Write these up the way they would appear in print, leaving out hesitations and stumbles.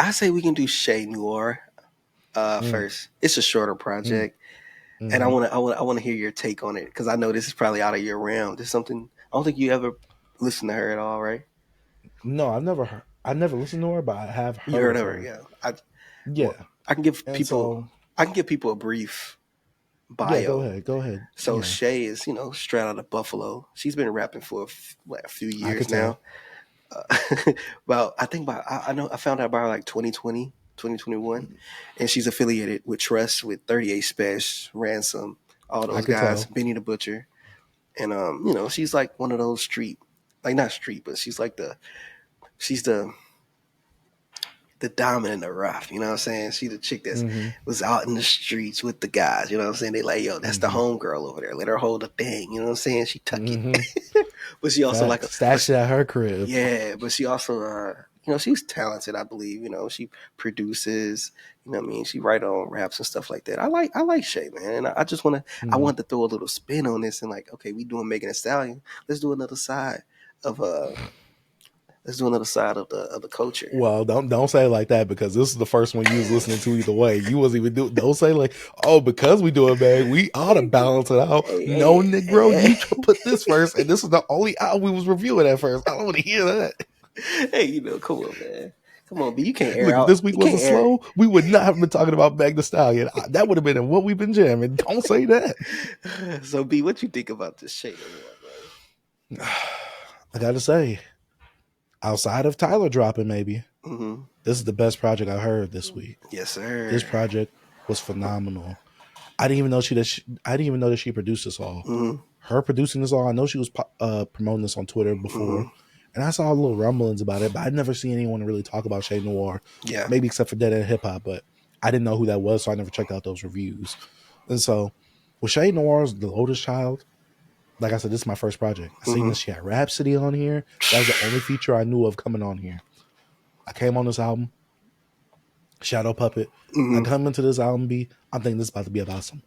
I say we can do Che Noir Mm, first. It's a shorter mm, project, and mm-hmm. I want to hear your take on it because I know this is probably out of your realm. This is something I don't think you ever listened to her at all, right? No, I never listened to her, but I have You heard heard of of her, her. yeah. Well, Yeah, I can give and people so a brief yeah, bio. go ahead. So Yeah, Shay is, straight out of Buffalo. She's been rapping for a few I years could now. tell. Well, I think I know I found out about her like 2020, 2021, and she's affiliated with Trust, with 38 Special, Ransom, all I those could guys, tell. Benny the Butcher, and she's like one of those like not street, but she's the diamond in the rough, you know what I'm saying? She the chick that Mm-hmm. was out in the streets with the guys, you know what I'm saying? They like, yo, that's the Mm-hmm. homegirl over there. Let her hold the thing, you know what I'm saying? She tuck it. Mm-hmm. But she also like Facts. Stashed it at her crib. yeah, but she also she's talented, I believe. She produces, what I mean, she write on raps and stuff like that. I like Shay, man. And I just I Mm-hmm. want to throw a little spin on this and like, okay, we doing Megan Thee Stallion. Let's do another side of let's do another side of the culture. Well, don't say it like that because this is the first one you was listening to either way. You wasn't even do. Don't say like, oh, because we do it, man. We ought to balance it out. No, Negro, you put this first, and this is the only album we was reviewing at first. I don't want to hear that. Hey, come on, man. Come on, B. You can't air Look, if out. this week You can't wasn't air. slow, we would not have been talking about Meg Thee Stallion. That would have been in what we've been jamming. Don't say that. So, B, what you think about this Shay Award, I gotta say, outside of Tyler dropping, maybe bro? Mm-hmm. this is the best project I heard this week. Yes, This sir. project was phenomenal. I didn't even know I didn't even know that she produced this all. Mm-hmm. Her producing this all. I know she was promoting this on Twitter before, Mm-hmm. and I saw little rumblings about it, but I'd never seen anyone really talk about Che Noir, Yeah. maybe except for Dead End Hip Hop, but I didn't know who that was, so I never checked out those reviews. And so, with Che Noir's The Lotus Child, like I said, this is my first project. I seen Mm-hmm. this. She had Rhapsody on here. That was the only feature I knew of coming on here. I came on this album, Shadow Puppet. I Mm-hmm. come into this album, I'm thinking this is about to be about some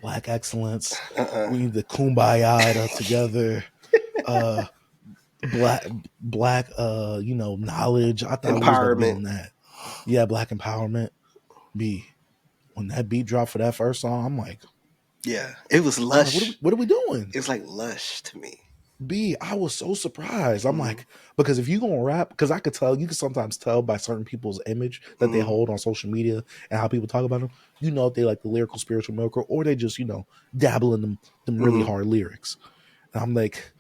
black excellence. Uh-uh. We need the kumbaya together. Uh, black knowledge. I thought we was about to be Empowerment. on that. Yeah, black empowerment. When that beat dropped for that first song, I'm like, Yeah. It was I'm like, lush. what are we doing? It's like lush to me. I was so surprised. I'm Mm-hmm. like, because if you gonna rap, because I could tell, you can sometimes tell by certain people's image that they Mm-hmm. hold on social media and how people talk about them. You know if they like the lyrical, spiritual milker, or they just dabble in them really Mm-hmm. hard lyrics. And I'm like,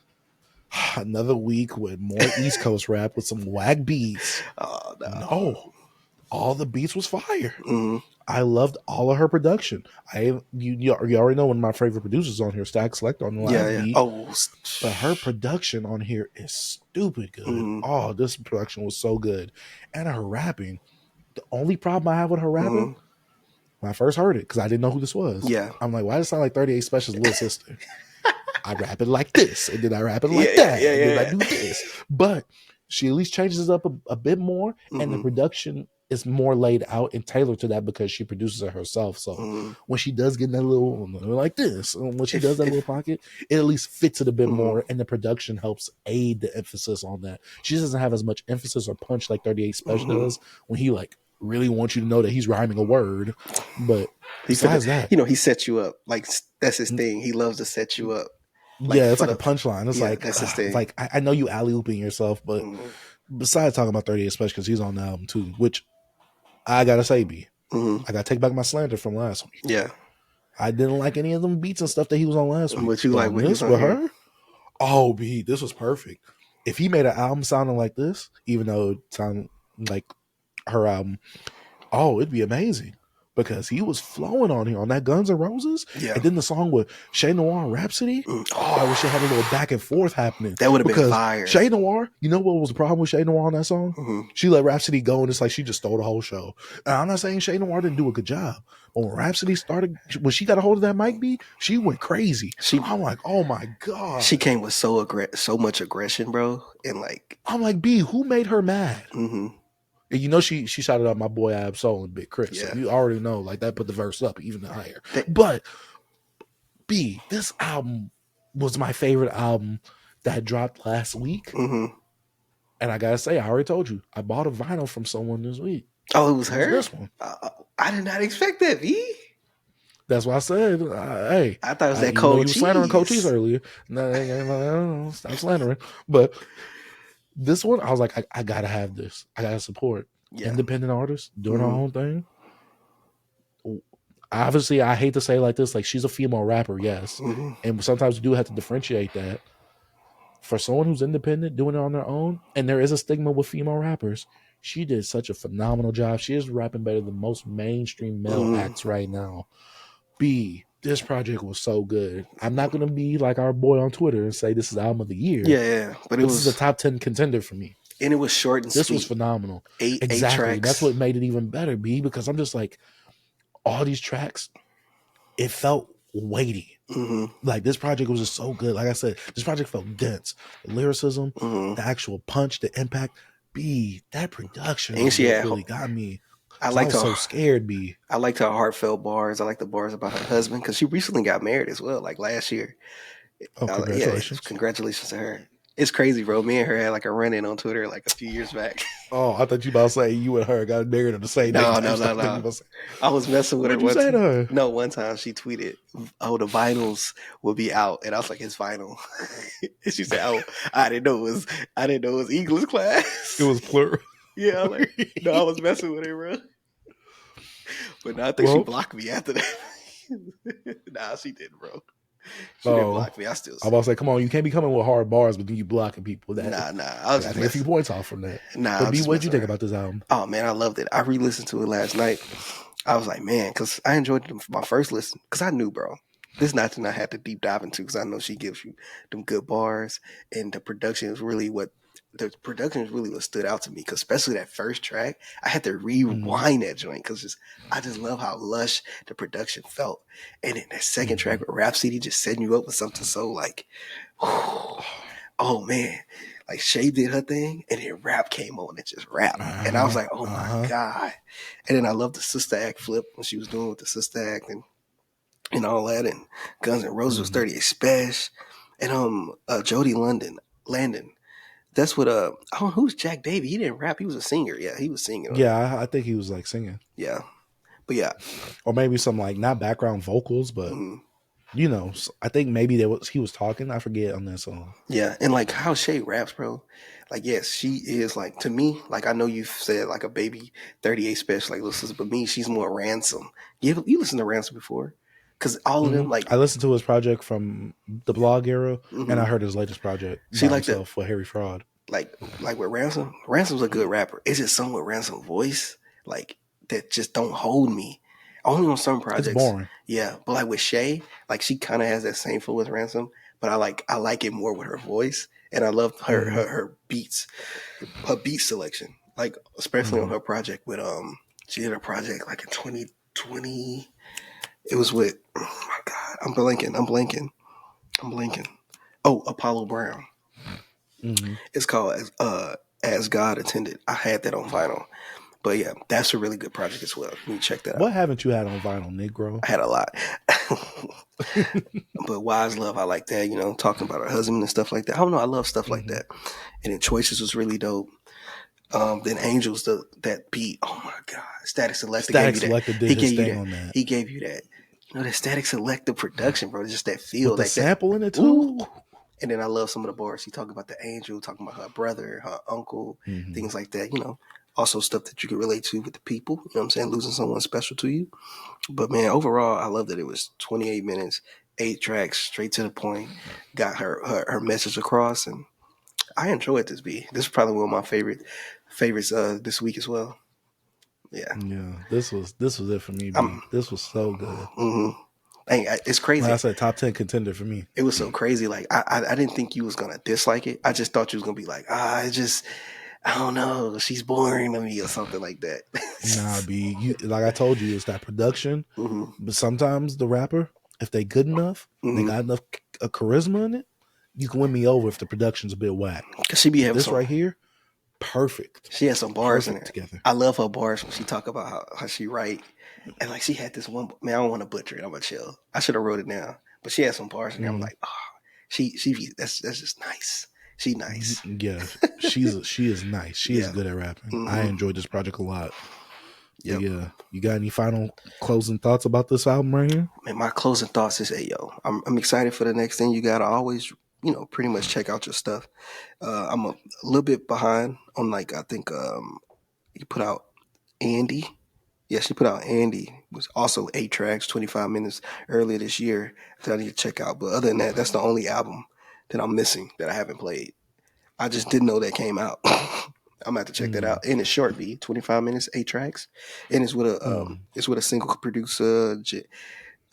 another week with more East Coast rap with some whack beats. Oh no. No, all the beats was fire. Mm-hmm. I loved all of her production. You already know one of my favorite producers on here, Stack Select on the Yeah, last yeah. beat. Oh. But her production on here is stupid good. Mm-hmm. Oh, this production was so good. And her rapping. The only problem I have with her rapping, Mm-hmm. when I first heard it, because I didn't know who this was, Yeah. I'm like, why does it sound like 38 Special's little sister? I rap it like this, and then I rap it Yeah, like yeah, that, yeah, and then I yeah. do this. But she at least changes it up a bit more, and the Mm-hmm. production is more laid out and tailored to that because she produces it herself. So Mm-hmm. when she does get in that little like this, and when she does that little If pocket, it at least fits it a bit mm-hmm. more, and the production helps aid the emphasis on that. She doesn't have as much emphasis or punch like 38 Special Mm-hmm. does when he like really wants you to know that he's rhyming a word. But He for the, besides that, he set you up. Like that's his thing. He loves to set you up. Like yeah, it's for like a the punchline. It's yeah, that's his thing. like I know you alley ooping yourself, but Mm-hmm. besides talking about 38 Special, because he's on the album too, which I gotta say, Mm-hmm. I gotta take back my slander from last week. Yeah. I didn't like any of them beats and stuff that he was on last week, What you but like on when he was this on with here? her, oh, this was perfect. If he made an album sounding like this, even though it sounded like her album, oh, it'd be amazing. Because he was flowing on here on that Guns N' Roses. Yeah. And then the song with Che Noir Rhapsody. Oh, I wish it had a little back and forth happening. That would have been Because fire. Che Noir, you know what was the problem with Che Noir on that song? Mm-hmm. She let Rhapsody go, and it's like she just stole the whole show. And I'm not saying Che Noir didn't do a good job. But when Rhapsody started, when she got a hold of that mic beat, she went crazy. I'm like, oh my God. She came with so much aggression, bro. And like I'm like, B, who made her mad? Mm-hmm. And you know she shouted out my boy Ab Soul and Big Chris. Yeah. So you already know, like that put the verse up even higher. But B, this album was my favorite album that dropped last week. Mm-hmm. And I gotta say, I already told you, I bought a vinyl from someone this week. Oh, it was It was her. this one. I did not expect that. V. That's why I said, hey, I thought it was that even though cold you were slandering Cold Cheese cheese. earlier, no, stop slandering. But this one, I was like, I gotta have this. I gotta support Yeah. independent artists doing her Mm-hmm. own thing. Obviously, I hate to say it like this, like she's a female rapper, yes, Mm-hmm. and sometimes you do have to differentiate that. For someone who's independent, doing it on their own, and there is a stigma with female rappers, she did such a phenomenal job. She is rapping better than most mainstream male Mm-hmm. acts right now. B, this project was so good. I'm not gonna be like our boy on Twitter and say this is album of the year, Yeah, yeah, but it but this is a was, top 10 contender for me. and it was short and This was sweet. phenomenal. Eight Exactly. That's tracks. what made it even better, B, because I'm just like, all these tracks, it felt weighty. Mm-hmm. Like this project was just so good. Like I said, this project felt dense. The lyricism, Mm-hmm. the actual punch, the impact. B, that production And was she what had. really got me. I Cause I liked was her. so scared, B. I liked her heartfelt bars. I like the bars about her husband because she recently got married as well, like last year. Oh, Yeah, congratulations. congratulations to her. It's crazy, bro. Me and her had like a run in on Twitter like a few years back. Oh, I thought you about to say you and her got married on the same day. No, no, Type no, stuff. I thought you no. about to say, I was messing with her what'd you one say to time. her? No, one time she tweeted, "Oh, the vinyls will be out," and I was like, "It's vinyl." And she said, "Oh, I didn't know it was English It class." was plural. Yeah, I'm like, no, I was messing with her, bro. But no, I think she Well, blocked me after that. Nah, she didn't, bro. She didn't oh, block me. I still I'm see about to it. say, come on, you can't be coming with hard bars, but then you blocking people. That Nah, nah. I was I just take a few messing. points off from that. Nah, I But was B, just what did you messing with think her. about this album? Oh man, I loved it. I re-listened to it last night. I was like, man, because I enjoyed it for my first listen. Because I knew, bro, this is nothing I had to deep dive into. Because I know she gives you them good bars, and the production is really what stood out to me. Because especially that first track, I had to Mm-hmm. rewind that joint because I just love how lush the production felt. And then that second track Mm-hmm. with Rhapsody just setting you up with something so like, oh man, like Shay did her thing, and then rap came on and just rap, and I was Uh-huh. like, oh my Uh-huh. god. And then I love the sister act flip when she was doing with the sister act and all that, and Guns N' Roses was Mm-hmm. 38 Special, and Jody Landon. That's what oh, who's Jack Davy? He didn't rap, he was a singer. Yeah, he was singing on it. Yeah, I think he was like singing. Yeah, but yeah. Or maybe some like not background vocals, but Mhm. I think maybe he was talking. I forget on that song. Yeah, and like how Shay raps, bro. Like, yes, she is like to me. Like I know you've said like a baby 38 Special, like listens, but me, she's more Ransom. You listen to Ransom before? Because all of them, like, I listened to his project from the blog era, and I hmm heard his latest project she by like that, himself with Harry Fraud. like with Ransom. Ransom's a good rapper. It's just some with Ransom voice, like that just don't hold me. Only on some It's projects, boring. yeah. But like with Shay, like she kind of has that same flow with Ransom, but I like it more with her voice, and I love her Mm-hmm. her beats, her beat selection, like especially on Mm-hmm. her project with she did a project like in 2020. It was with, oh my god, I'm blanking. Oh, Apollo Brown. Mm-hmm. It's called As God Attended. I had that on vinyl. But yeah, that's a really good project as well. You need to check that What out. haven't you had on vinyl, Negro? I had a lot. But Wise Love, I like that, talking about her husband and stuff like that. I don't know, I love stuff like Mm-hmm. that. And then Choices was really dope. Then Angels, that beat, oh my god. Static Selector gave Static you that. Selector did He his gave you thing that. on that. He gave you that. That Static Selector production, bro. Just that feel, With the like that. sample in it too? Ooh. And then I love some of the bars. He talking about the angel, talking about her brother, her uncle, Mm-hmm. things like that. Also stuff that you can relate to with the people. You know what I'm saying? Losing someone special to you. But man, overall, I love that it was 28 minutes, 8 tracks, straight to the point. Got her message across, and I enjoyed this. This is probably one of my favorites this week as well. Yeah, Yeah, this was it for me, I'm. B. This was so good. Mm-hmm. It's Like I crazy. said, top 10 contender for me. It was so crazy. Like I didn't think you was gonna dislike it. I just thought you was gonna be like, I don't know, she's boring to me or something like that. Nah, B. Like I told you, it's that production. hmm But sometimes the rapper, if they good enough, they hmm got enough charisma in it, you can win me over if the production's a bit whack. Cause she be But having this some. right here, perfect. She has some bars in Perfect there. together. I love her bars when she talk about how she write, and like she had this one. Man, I don't want to butcher it. I'm gonna chill. I should have wrote it down, but she had some bars in there. I'm Mm, like, that's just nice. She nice. yeah, she is nice. She is Yeah. good at rapping. I hmm enjoyed this project a lot. But Yep. yeah, you got any final closing thoughts about this album right here? Man, my closing thoughts is, hey, yo, I'm excited for the next thing. You gotta always, pretty much check out your stuff. I'm a little bit behind on like I think you put out Andy. Yeah, she put out Andy. It was also 8 tracks, 25 minutes earlier this year that I need to check out. But other than that, that's the only album that I'm missing that I haven't played. I just didn't know that came out. I'm gonna have to check that Mm, out. And it's short, B, 25 minutes, 8 tracks, and mm, it's with a single producer.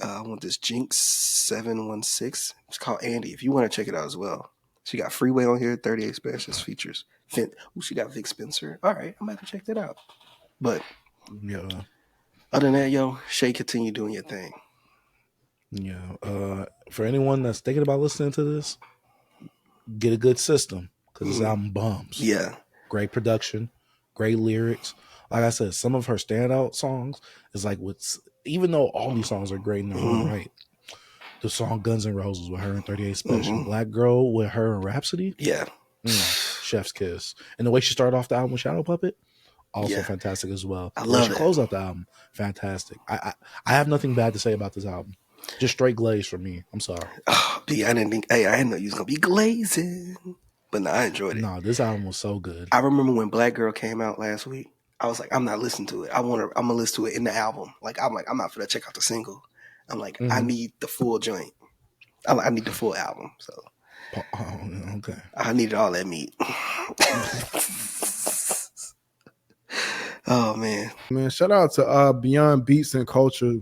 I want this Jinx 716. It's called Andy. If you want to check it out as well, she got Freeway on here, 38 Specials features. She got Vic Spencer. All right, I'm gonna have to check that out. But yeah, other than that, yo, Shay, continue doing your thing. yeah. For anyone that's thinking about listening to this, get a good system because this Mm, album bombs. yeah. Great production, great lyrics. Like I said, some of her standout songs is like what's even though all these songs are great in their own Mm, right. The song Guns N' Roses with her and 38 Special, mm, Black Girl with her and Rhapsody, yeah. Chef's Kiss. And the way she started off the album with Shadow Puppet, also Yeah. fantastic as well. I The way she love it. closed out the album, fantastic. I have nothing bad to say about this album. Just straight glaze for me. I'm sorry. Oh, B, I didn't think, hey, I didn't know you was gonna be glazing. But no, I enjoyed it. No, this album was so good. I remember when Black Girl came out last week. I was like, I'm not listening to it. I'm gonna listen to it in the album. I'm not gonna check out the single. I'm like, I Mm-hmm. need the full joint. I need the full album. So Oh, okay. I needed all that meat. Oh man. Man, shout out to Beyond Beats and Culture.